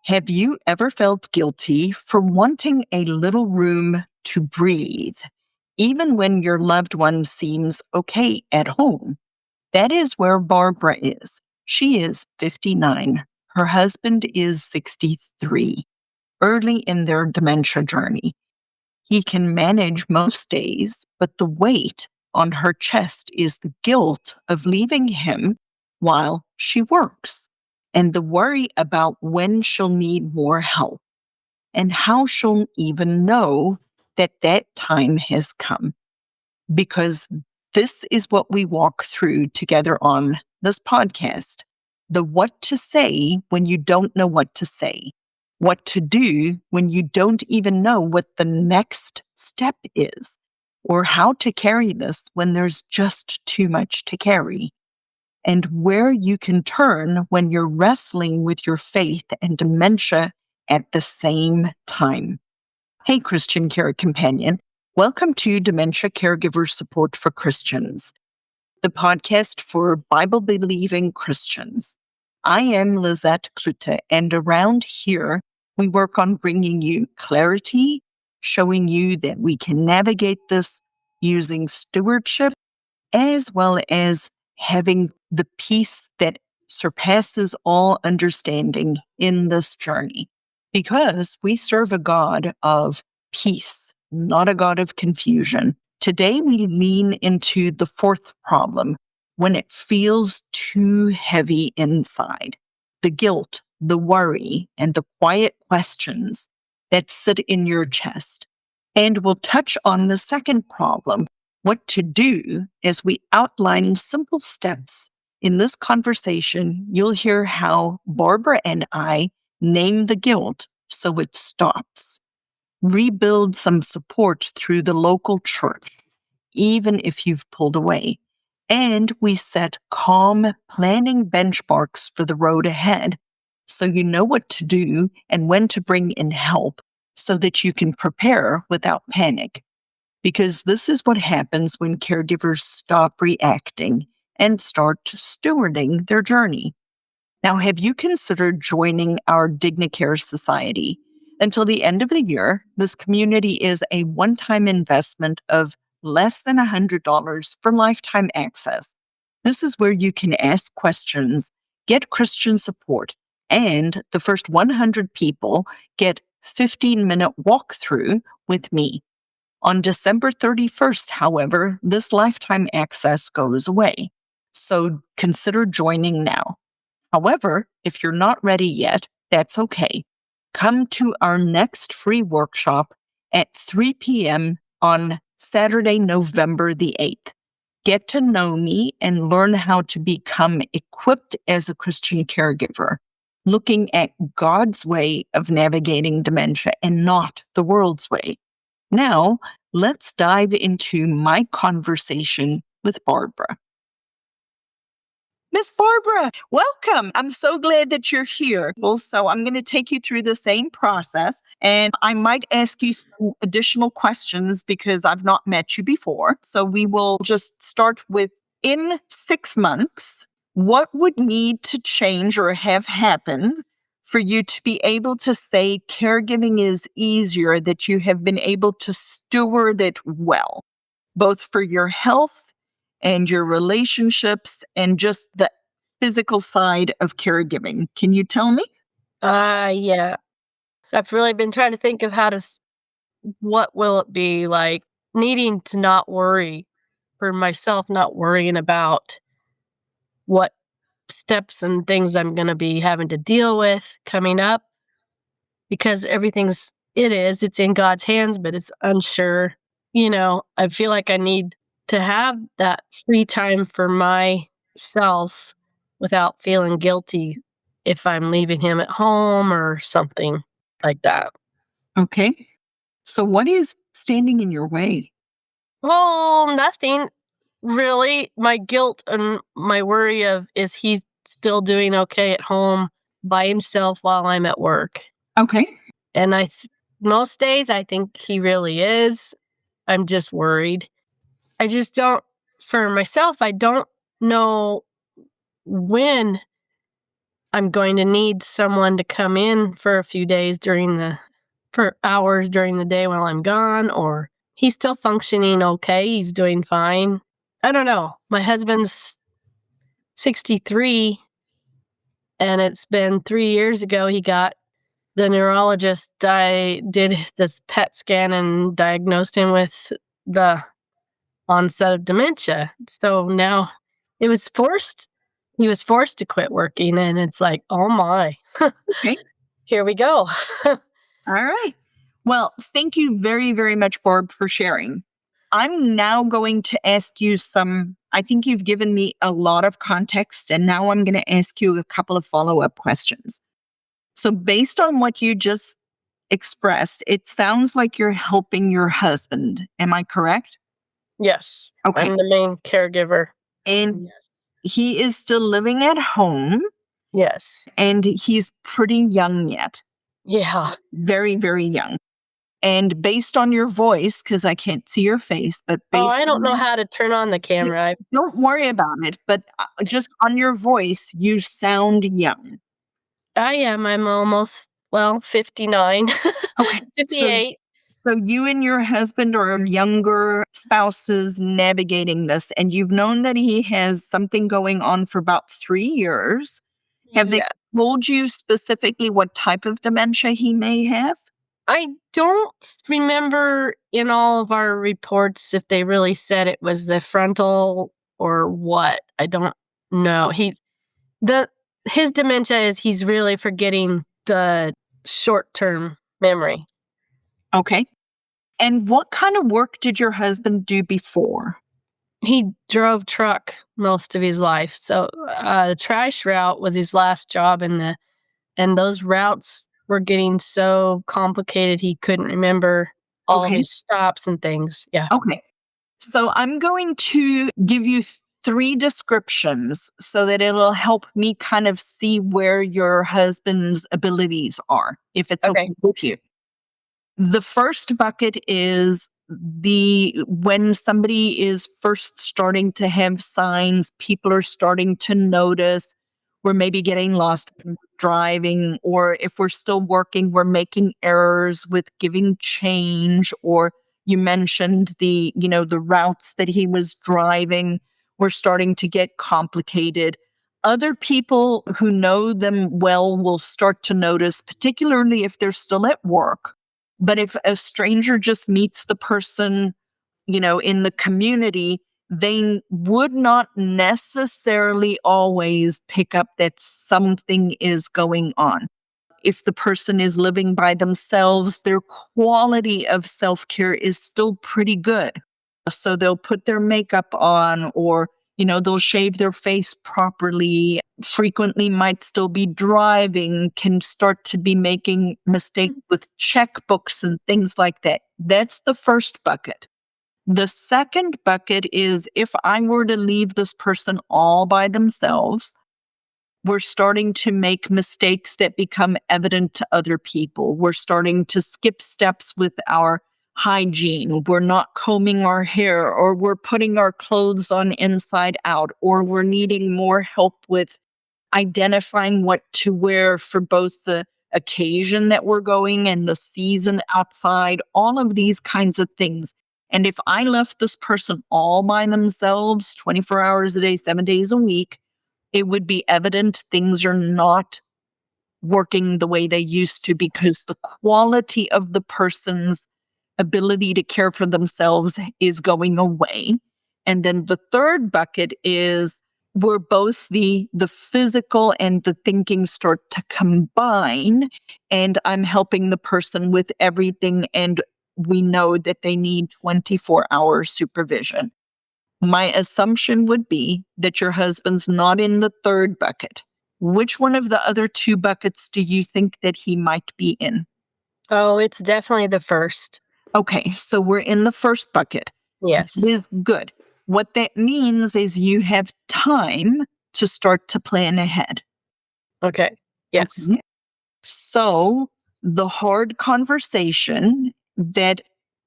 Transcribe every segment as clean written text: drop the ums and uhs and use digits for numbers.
Have you ever felt guilty for wanting a little room to breathe, even when your loved one seems okay at home? That is where Barbara is. She is 59. Her husband is 63, early in their dementia journey. He can manage most days, but the weight on her chest is the guilt of leaving him while she works, and the worry about when she'll need more help and how she'll even know that that time has come. Because this is what we walk through together on this podcast. The what to say when you don't know what to say. What to do when you don't even know what the next step is. Or how to carry this when there's just too much to carry. And where you can turn when you're wrestling with your faith and dementia at the same time. Hey, Christian Care Companion. Welcome to Dementia Caregiver Support for Christians, the podcast for Bible-believing Christians. I am Lizette Klute, and around here, we work on bringing you clarity, showing you that we can navigate this using stewardship, as well as having the peace that surpasses all understanding in this journey. Because we serve a God of peace, not a God of confusion. Today, we lean into the fourth problem when it feels too heavy inside. The guilt, the worry, and the quiet questions that sit in your chest. And we'll touch on the second problem, what to do, as we outline simple steps. In this conversation, you'll hear how Barbara and I name the guilt so it stops. Rebuild some support through the local church, even if you've pulled away. And we set calm planning benchmarks for the road ahead so you know what to do and when to bring in help so that you can prepare without panic. Because this is what happens when caregivers stop reacting and start stewarding their journey. Now, have you considered joining our Dignacare Society? Until the end of the year, this community is a one-time investment of less than $100 for lifetime access. This is where you can ask questions, get Christian support, and the first 100 people get 15-minute walkthrough with me. On December 31st, however, this lifetime access goes away. So consider joining now. However, if you're not ready yet, that's okay. Come to our next free workshop at 3 p.m. on Saturday, November the 8th. Get to know me and learn how to become equipped as a Christian caregiver, looking at God's way of navigating dementia and not the world's way. Now, let's dive into my conversation with Barbara. Miss Barbara, welcome. I'm so glad that you're here. Also, I'm going to take you through the same process, and I might ask you some additional questions because I've not met you before. So we will just start with, in 6 months, what would need to change or have happened for you to be able to say caregiving is easier, that you have been able to steward it well, both for your health and your relationships and just the physical side of caregiving? Can you tell me? Yeah. I've really been trying to think of what will it be like needing to not worry for myself, not worrying about what steps and things I'm going to be having to deal with coming up because it's in God's hands, but it's unsure. I feel like I need to have that free time for myself without feeling guilty if I'm leaving him at home or something like that. Okay. So what is standing in your way? Well, nothing really. My guilt and my worry of, is he still doing okay at home by himself while I'm at work? Okay. And most days I think he really is. I'm just worried. I just don't, for myself, I don't know when I'm going to need someone to come in for a few days for hours during the day while I'm gone, or he's still functioning okay, he's doing fine. I don't know. My husband's 63, and it's been 3 years ago he got the neurologist did this PET scan and diagnosed him with the onset of dementia. So now it was forced he was forced to quit working, and it's like, "Oh my, Okay. here we go." All right. Well, thank you very, very much, Barb, for sharing. I'm now going to ask you I think you've given me a lot of context, and now I'm going to ask you a couple of follow up questions. So, based on what you just expressed, it sounds like you're helping your husband. Am I correct? Yes, Okay. I'm the main caregiver. And Yes. he is still living at home Yes. and he's pretty young yet, Yeah. very, very young. And based on your voice, because I can't see your face, but Oh, based I don't know on how to turn on the you, camera. I don't worry about it, but just on your voice, you sound young. I am, I'm almost, well, 59. Okay. So 58. So you and your husband are younger spouses navigating this, and you've known that he has something going on for about 3 years. Have they Yeah. told you specifically what type of dementia he may have? I don't remember in all of our reports if they really said it was the frontal or what. I don't know. The his dementia is he's really forgetting the short-term memory. Okay. And what kind of work did your husband do before? He drove truck most of his life, so, the trash route was his last job, and those routes were getting so complicated he couldn't remember all of Okay. his stops and things. Yeah. Okay. So I'm going to give you three descriptions so that it'll help me kind of see where your husband's abilities are, if it's Okay. okay with you. The first bucket is the when somebody is first starting to have signs, people are starting to notice we're maybe getting lost when we're driving, or if we're still working, we're making errors with giving change, or you mentioned the routes that he was driving were starting to get complicated. Other people who know them well will start to notice, particularly if they're still at work, but if a stranger just meets the person, in the community, they would not necessarily always pick up that something is going on. If the person is living by themselves, their quality of self care is still pretty good. So they'll put their makeup on, or, they'll shave their face properly, frequently might still be driving, can start to be making mistakes with checkbooks and things like that. That's the first bucket. The second bucket is if I were to leave this person all by themselves, we're starting to make mistakes that become evident to other people. We're starting to skip steps with our hygiene. We're not combing our hair, or we're putting our clothes on inside out, or we're needing more help with identifying what to wear for both the occasion that we're going and the season outside, all of these kinds of things. And if I left this person all by themselves 24 hours a day, 7 days a week, it would be evident things are not working the way they used to, because the quality of the person's ability to care for themselves is going away. And then the third bucket is where both the physical and the thinking start to combine, and I'm helping the person with everything, and we know that they need 24-hour supervision. My assumption would be that your husband's not in the third bucket. Which one of the other two buckets do you think that he might be in? Oh, it's definitely the first. Okay, so we're in the first bucket. Yes. That is good. What that means is you have time to start to plan ahead. Okay. Yes. Okay. So the hard conversation that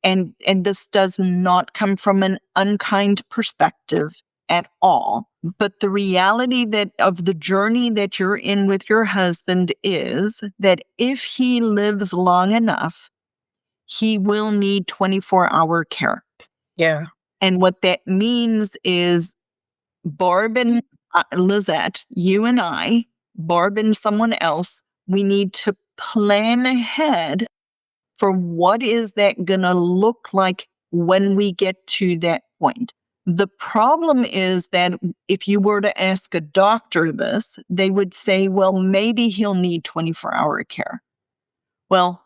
and this does not come from an unkind perspective at all. But the reality that of the journey that you're in with your husband is that if he lives long enough, he will need 24-hour care. Yeah. And what that means is Barb and Lizette, you and I, Barb and someone else, we need to plan ahead for what is that going to look like when we get to that point. The problem is that if you were to ask a doctor this, they would say, well, maybe he'll need 24-hour care. Well,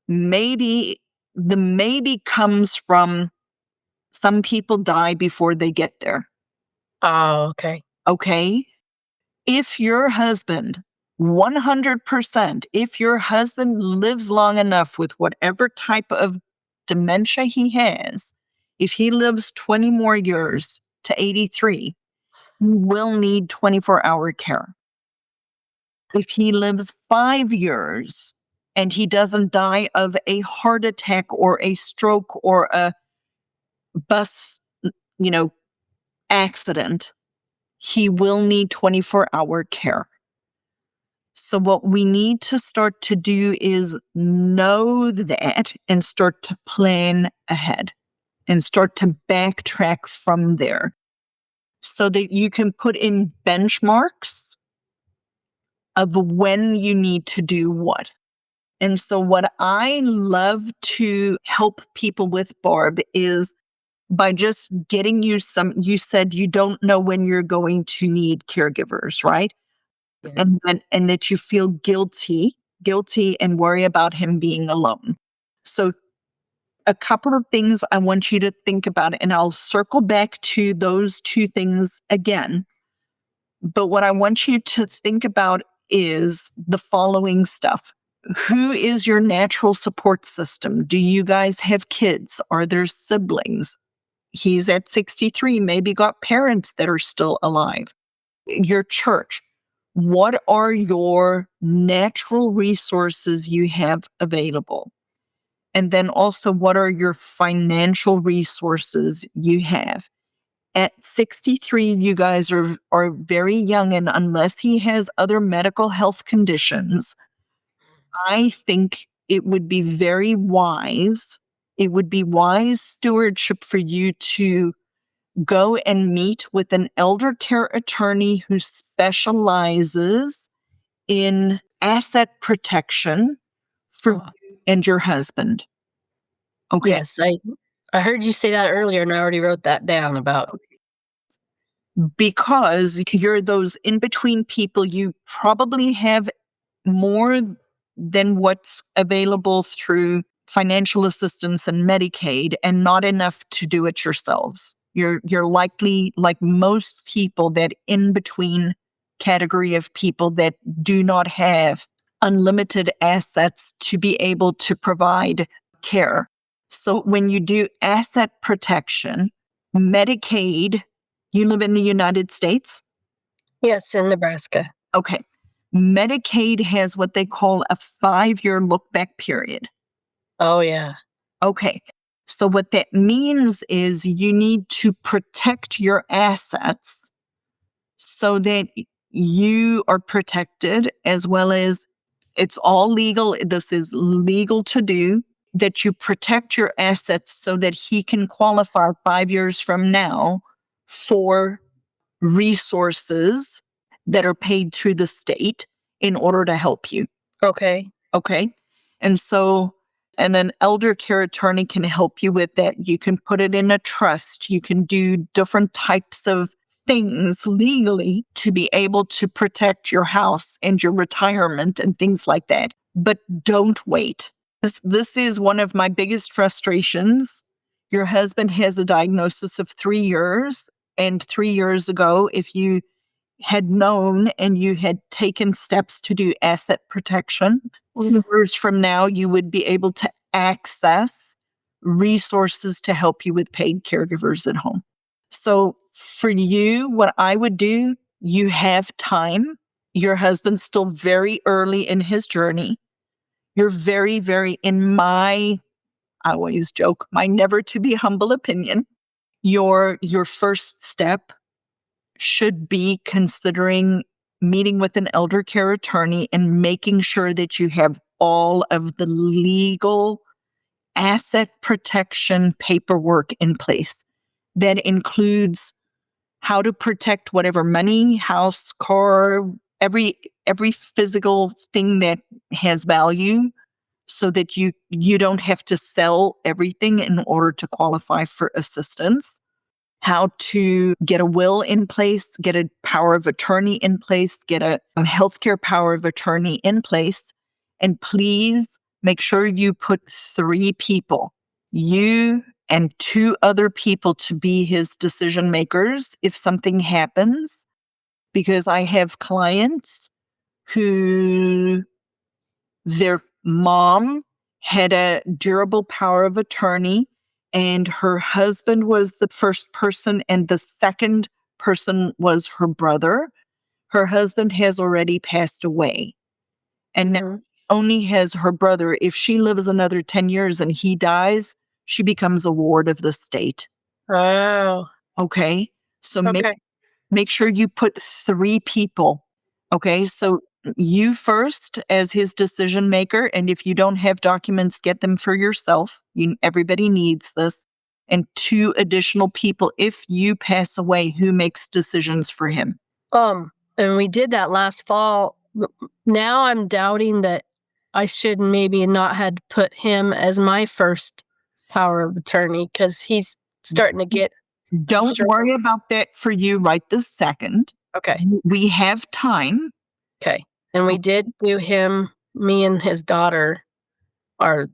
maybe the maybe comes from some people die before they get there. Oh, okay. Okay. If your husband, 100%, if your husband lives long enough with whatever type of dementia he has, if he lives 20 more years to 83, he will need 24-hour care. If he lives 5 years and he doesn't die of a heart attack or a stroke or a bus, you know, accident, he will need 24-hour care. So what we need to start to do is know that and start to plan ahead and start to backtrack from there so that you can put in benchmarks of when you need to do what. And so what I love to help people with, Barb, is by just getting you you said you don't know when you're going to need caregivers, right? Yes. And that you feel guilty and worry about him being alone. So a couple of things I want you to think about, and I'll circle back to those two things again. But what I want you to think about is the following stuff. Who is your natural support system? Do you guys have kids? Are there siblings? He's at 63, maybe got parents that are still alive. Your church. What are your natural resources you have available? And then also, what are your financial resources you have? At 63, you guys are very young, and unless he has other medical health conditions, I think it would be very wise. It would be wise stewardship for you to go and meet with an elder care attorney who specializes in asset protection for Oh, you and your husband. Okay. yes, I heard you say that earlier, and I already wrote that down about. Because you're those in between people, you probably have more than what's available through financial assistance and Medicaid and not enough to do it yourselves. You're likely like most people that in between category of people that do not have unlimited assets to be able to provide care. So when you do asset protection, Medicaid, you live in the United States? Yes, in Nebraska. Okay. Medicaid has what they call a 5-year look back period. Oh, yeah. Okay. So what that means is you need to protect your assets so that you are protected, as well as it's all legal. This is legal to do, that you protect your assets so that he can qualify 5 years from now for resources that are paid through the state in order to help you. Okay. Okay. And so, and an elder care attorney can help you with that. You can put it in a trust. You can do different types of things legally to be able to protect your house and your retirement and things like that. But don't wait. This is one of my biggest frustrations. Your husband has a diagnosis of 3 years. And 3 years ago, if you had known and you had taken steps to do asset protection, years from now, you would be able to access resources to help you with paid caregivers at home. So for you, what I would do, you have time. Your husband's still very early in his journey. You're very, very, in my, I always joke, my never to be humble opinion, your first step should be considering meeting with an elder care attorney and making sure that you have all of the legal asset protection paperwork in place. That includes how to protect whatever money, house, car, every physical thing that has value, so that you don't have to sell everything in order to qualify for assistance. How to get a will in place, get a power of attorney in place, get a healthcare power of attorney in place. And please make sure you put 3 people, you and 2 other people, to be his decision makers if something happens. Because I have clients who their mom had a durable power of attorney, and her husband was the first person, and the second person was her brother. Her husband has already passed away, and now Mhm. only has her brother. If she lives another 10 years and he dies, she becomes a ward of the state. Oh, Okay? So okay. make sure you put 3 people. Okay? So you first as his decision maker, and if you don't have documents, get them for yourself. Everybody needs this. And 2 additional people if you pass away, who makes decisions for him. And we did that last fall. Now I'm doubting that I should maybe not had put him as my first power of attorney because he's starting to get Don't sure. worry about that for you right this second. Okay. We have time. Okay. And we did do him, me and his daughter are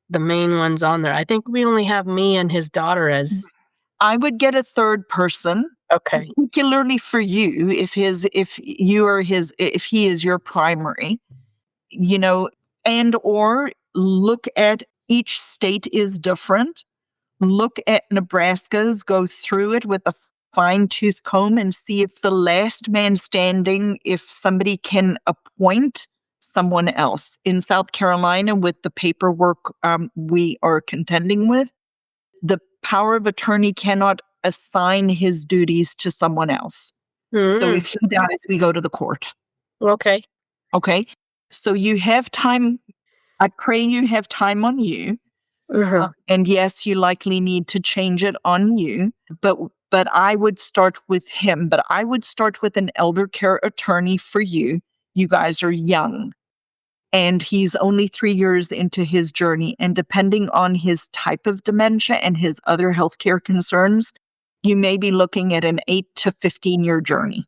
the main ones on there. I think we only have me and his daughter as I would get a third person, okay. particularly for you, if he is your primary, and or look at, each state is different. Look at Nebraska's, go through it with a fine tooth comb and see if the last man standing, if somebody can appoint someone else. In South Carolina, with the paperwork we are contending with, the power of attorney cannot assign his duties to someone else. So Mm, if he dies, we go to the court. okay. Okay. So you have time. I pray you have time on you. Mhm. And yes, you likely need to change it on you, but I would start with him. But I would start with an elder care attorney for you. You guys are young, and he's only 3 years into his journey. And depending on his type of dementia and his other healthcare concerns, you may be looking at an 8 to 15-year journey.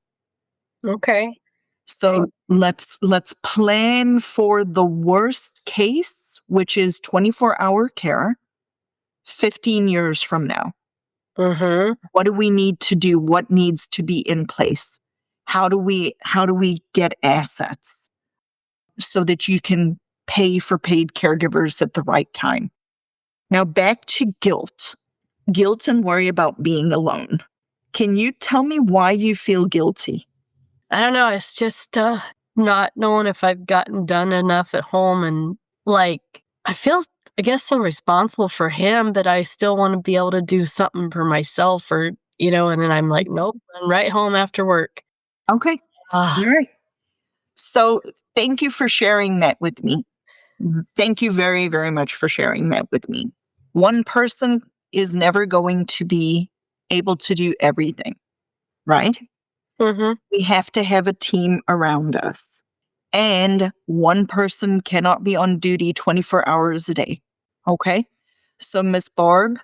Okay. So let's plan for the worst case, which is 24-hour care 15 years from now. Mhm. What do we need to do? What needs to be in place? How do we get assets so that you can pay for paid caregivers at the right time? Now back to guilt and worry about being alone. Can you tell me why you feel guilty? I don't know, it's just, not knowing if I've gotten done enough at home and, like, I feel, I guess, so responsible for him that I still wanna be able to do something for myself and then I'm like, "Nope, I'm right home after work." Okay. All Ah. right. So thank you for sharing that with me. Thank you very, very much for sharing that with me. One person is never going to be able to do everything, right? Mhm. We have to have a team around us. And one person cannot be on duty 24 hours a day. Okay. So, Miss Barb,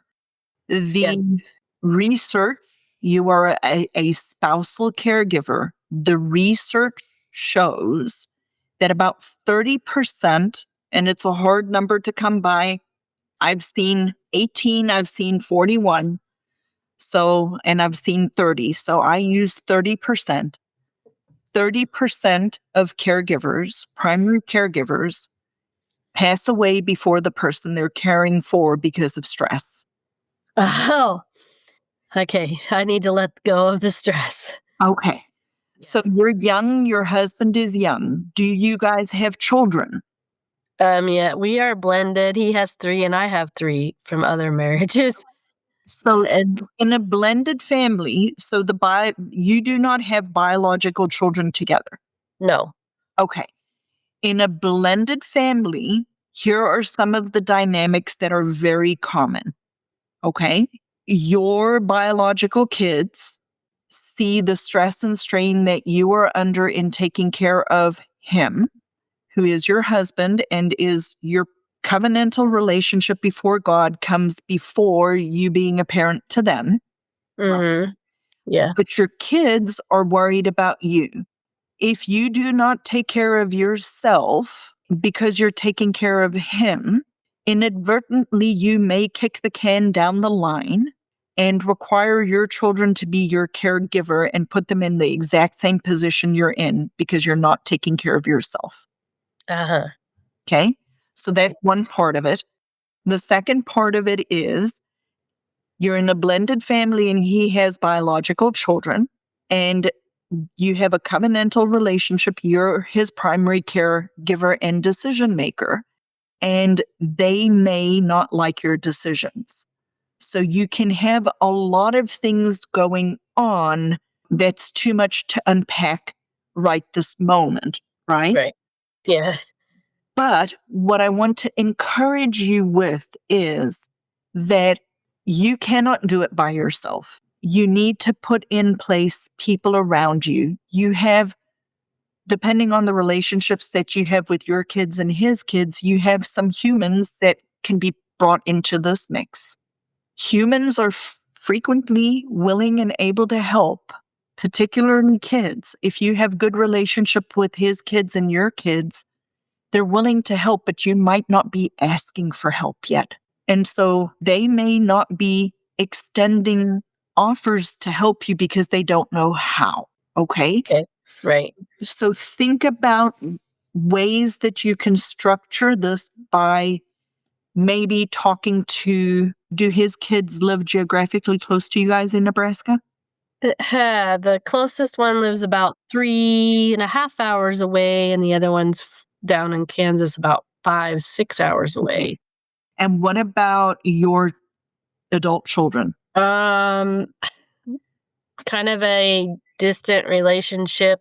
Yeah. the research, you are a spousal caregiver. The research shows that about 30%, and it's a hard number to come by. I've seen 18, I've seen 41. So, and I've seen 30. So I use 30%. 30% of caregivers, primary caregivers, pass away before the person they're caring for because of stress. Oh, okay, I need to let go of the stress. Okay. Yeah. So you're young, your husband is young. Do you guys have children? Yeah, we are blended. He has 3 and I have 3 from other marriages. So And in a blended family, so you do not have biological children together. no. Okay. In a blended family, here are some of the dynamics that are very common. Okay. Your biological kids see the stress and strain that you are under in taking care of him, who is your husband and is your covenantal relationship before God comes before you being a parent to them. Mhm. Yeah. But your kids are worried about you. If you do not take care of yourself because you're taking care of him, inadvertently you may kick the can down the line and require your children to be your caregiver and put them in the exact same position you're in because you're not taking care of yourself. Uh-huh. Okay. So that's one part of it. The second part of it is you're in a blended family and he has biological children and you have a covenantal relationship. You're his primary caregiver and decision maker, and they may not like your decisions. So you can have a lot of things going on that's too much to unpack right this moment, right? Right. Yeah. But what I want to encourage you with is that you cannot do it by yourself. You need to put in place people around you. You have, depending on the relationships that you have with your kids and his kids, you have some humans that can be brought into this mix. Humans are frequently willing and able to help, particularly kids. If you have good relationship with his kids and your kids, they're willing to help, but you might not be asking for help yet. And so they may not be extending offers to help you because they don't know how. Okay. Okay. Right. So think about ways that you can structure this by maybe talking to, do his kids live geographically close to you guys in Nebraska? The closest one lives about 3.5 hours away, and the other one's down in Kansas about 5, 6 hours Okay. away. And what about your adult children? Um, kind of a distant relationship.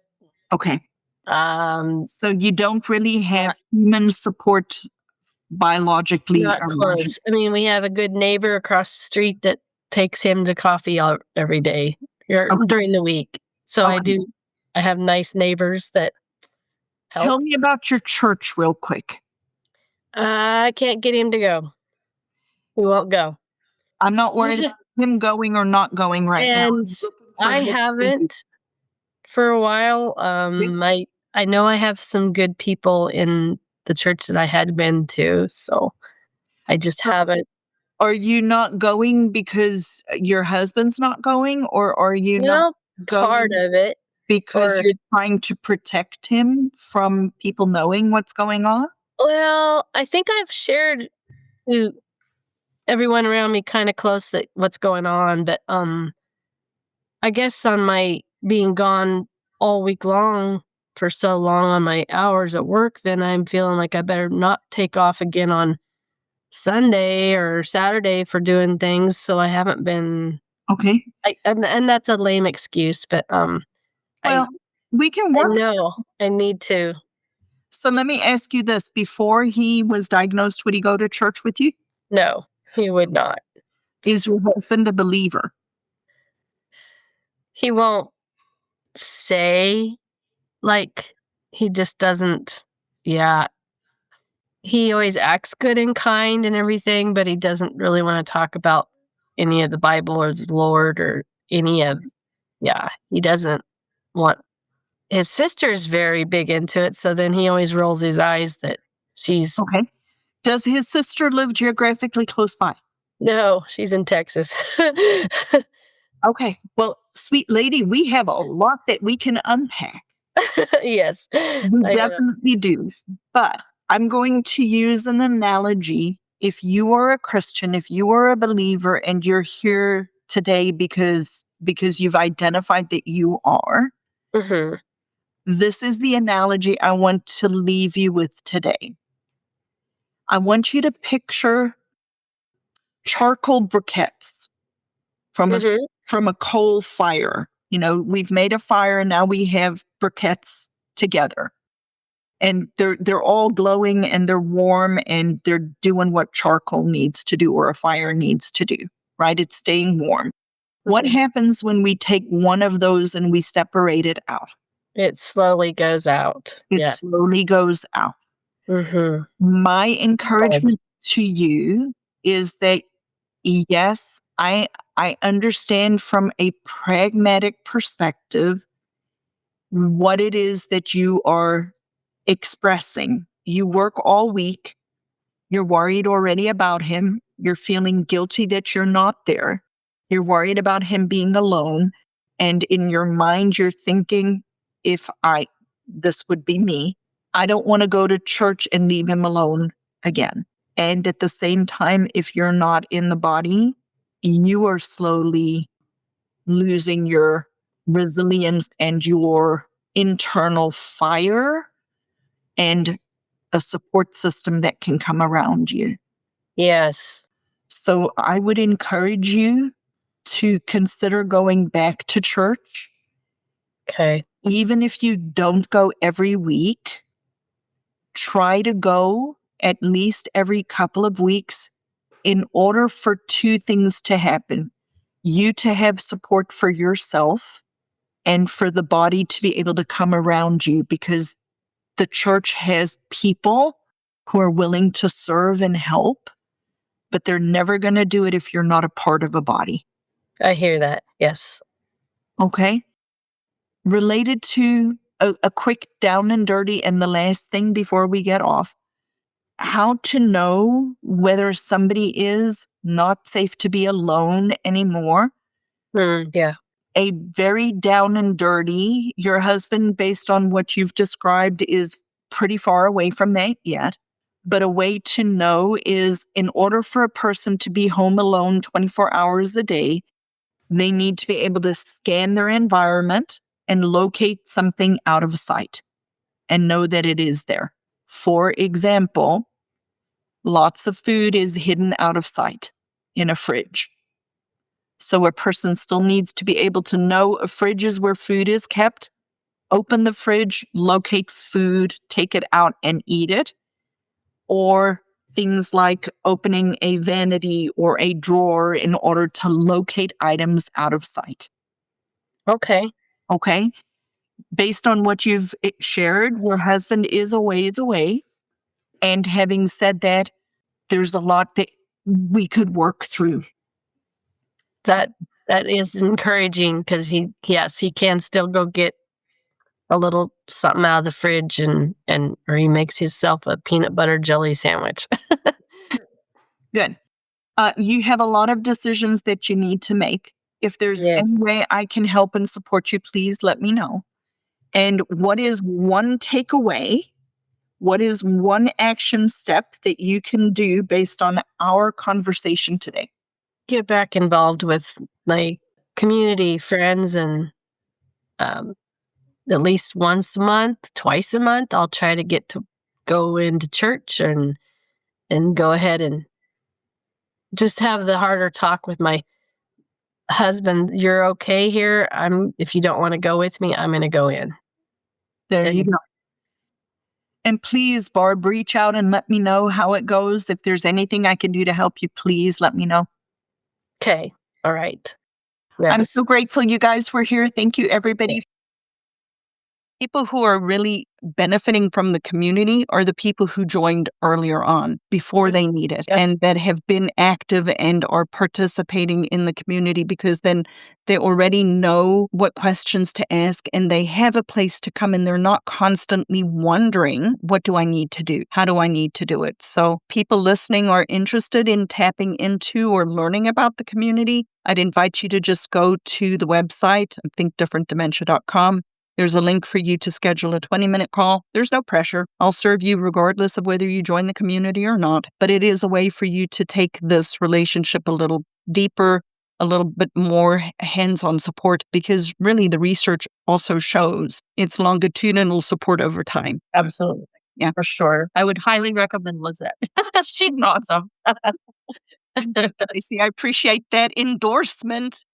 Okay. Um, So you don't really have not human support biologically not around you. close. I mean, we have a good neighbor across the street that takes him to coffee out every day or Okay. during the week. So Okay. I have nice neighbors that Tell help. me about your church real quick. I can't get him to go. He won't go. I'm not worried about him going or not going right now. And I'm looking for I him to do. haven't for a while. Okay. I know I have some good people in the church that I had been to, so I just So haven't. are you not going because your husband's not going, or are you not Part going of it, because or you're trying to protect him from people knowing what's going on? well, I think I've shared to everyone around me kind of close that what's going on, but I guess on my being gone all week long for so long on my hours at work, then I'm feeling like I better not take off again on Sunday or Saturday for doing things, so I haven't been. Okay. And that's a lame excuse, but I Well, we can I work. know I need to. So let me ask you this. Before he was diagnosed, would he go to church with you? No, he would not. Is your husband a believer? He won't say, like, he just doesn't. Yeah, he always acts good and kind and everything, but he doesn't really want to talk about any of the Bible or the Lord or any of. Yeah, he doesn't want. His sister's very big into it, so then he always rolls his eyes that she's. Okay. Does his sister live geographically close by? No, she's in Texas. Okay. Well, sweet lady, we have a lot that we can unpack. Yes, We I know. definitely do. But I'm going to use an analogy. If you are a Christian, if you are a believer and you're here today because you've identified that you are, Mhm. this is the analogy I want to leave you with today. I want you to picture charcoal briquettes. from a Mhm. from a coal fire. We've made a fire and now we have briquettes together. And they're all glowing and they're warm and they're doing what charcoal needs to do or a fire needs to do, right? It's staying warm. What Mhm. happens when we take one of those and we separate it out? It slowly goes out. It Yes. slowly goes out. Mhm. My Good. encouragement to you is that yes, I understand from a pragmatic perspective what it is that you are expressing. You work all week. You're worried already about him. You're feeling guilty that you're not there. You're worried about him being alone. And in your mind, you're thinking, if this would be me, I don't want to go to church and leave him alone again. And at the same time, if you're not in the body, you are slowly losing your resilience and your internal fire and a support system that can come around you. Yes. So I would encourage you to consider going back to church. Okay. Even if you don't go every week, try to go at least every couple of weeks in order for two things to happen. You to have support for yourself and for the body to be able to come around you, because the church has people who are willing to serve and help, but they're never going to do it if you're not a part of a body. I hear that. Yes. Okay. Related to a quick down and dirty, and the last thing before we get off, how to know whether somebody is not safe to be alone anymore. Yeah. A very down and dirty, your husband, based on what you've described, is pretty far away from that yet. But a way to know is, in order for a person to be home alone 24 hours a day, they need to be able to scan their environment and locate something out of sight and know that it is there. For example, lots of food is hidden out of sight in a fridge. So a person still needs to be able to know a fridge is where food is kept, open the fridge, locate food, take it out and eat it. Or things like opening a vanity or a drawer in order to locate items out of sight. Okay. Okay. Based on what you've shared, your husband is a ways away. And having said that, there's a lot that we could work through. That that is encouraging because he can still go get a little something out of the fridge or he makes himself a peanut butter jelly sandwich. Good. You have a lot of decisions that you need to make. If there's Yes. any way I can help and support you, please let me know. And what is one takeaway? What is one action step that you can do based on our conversation today? Get back involved with my community, friends, and um, at least once a month, twice a month, I'll try to get to go into church and go ahead and just have the harder talk with my husband. You're okay here. If you don't want to go with me, I'm going to go in. There you And go. And please, Barb, reach out and let me know how it goes. If there's anything I can do to help you, please let me know. okay, all right. I'm Yes. so grateful you guys were here. Thank you, everybody. People who are really benefiting from the community are the people who joined earlier on before they need it, Yep. and that have been active and are participating in the community, because then they already know what questions to ask and they have a place to come, and they're not constantly wondering, what do I need to do? How do I need to do it? So people listening are interested in tapping into or learning about the community. I'd invite you to just go to the website, thinkdifferentdementia.com. There's a link for you to schedule a 20-minute call. There's no pressure. I'll serve you regardless of whether you join the community or not. But it is a way for you to take this relationship a little deeper, a little bit more hands-on support, because really the research also shows it's longitudinal support over time. Absolutely. Yeah. For sure. I would highly recommend Lizette. She's awesome. I see. I appreciate that endorsement.